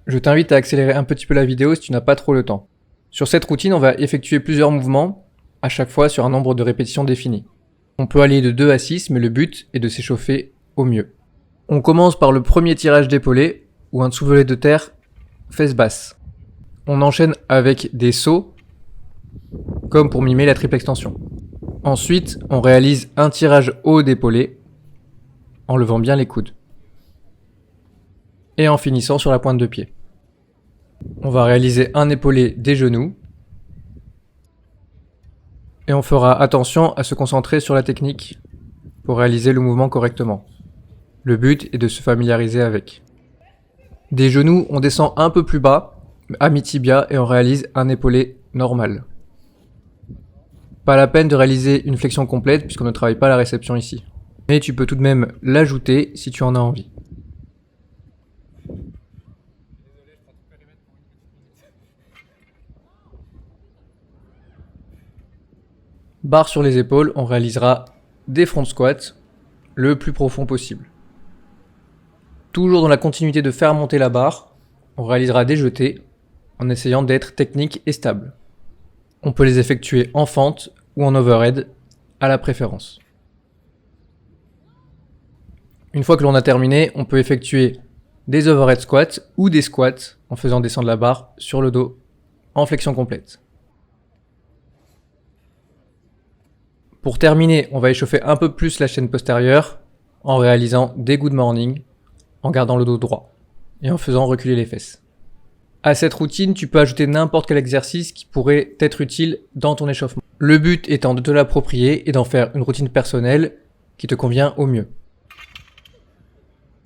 Je t'invite à accélérer un petit peu la vidéo si tu n'as pas trop le temps. Sur cette routine, on va effectuer plusieurs mouvements, à chaque fois sur un nombre de répétitions défini. On peut aller de 2 à 6, mais le but est de s'échauffer au mieux. On commence par le premier tirage d'épaulé, ou un soulevé de terre, fesses basses. On enchaîne avec des sauts, comme pour mimer la triple extension. Ensuite, on réalise un tirage haut d'épaulé, en levant bien les coudes. Et en finissant sur la pointe de pied. On va réaliser un épaulé des genoux. Et on fera attention à se concentrer sur la technique pour réaliser le mouvement correctement. Le but est de se familiariser avec. Des genoux, on descend un peu plus bas, à mi-tibia, et on réalise un épaulé normal. Pas la peine de réaliser une flexion complète puisqu'on ne travaille pas la réception ici. Mais tu peux tout de même l'ajouter si tu en as envie. Barre sur les épaules, on réalisera des front squats le plus profond possible. Toujours dans la continuité de faire monter la barre, on réalisera des jetés en essayant d'être technique et stable. On peut les effectuer en fente ou en overhead, à la préférence. Une fois que l'on a terminé, on peut effectuer des overhead squats ou des squats en faisant descendre la barre sur le dos en flexion complète. Pour terminer, on va échauffer un peu plus la chaîne postérieure en réalisant des good morning, en gardant le dos droit et en faisant reculer les fesses. À cette routine, tu peux ajouter n'importe quel exercice qui pourrait être utile dans ton échauffement. Le but étant de te l'approprier et d'en faire une routine personnelle qui te convient au mieux.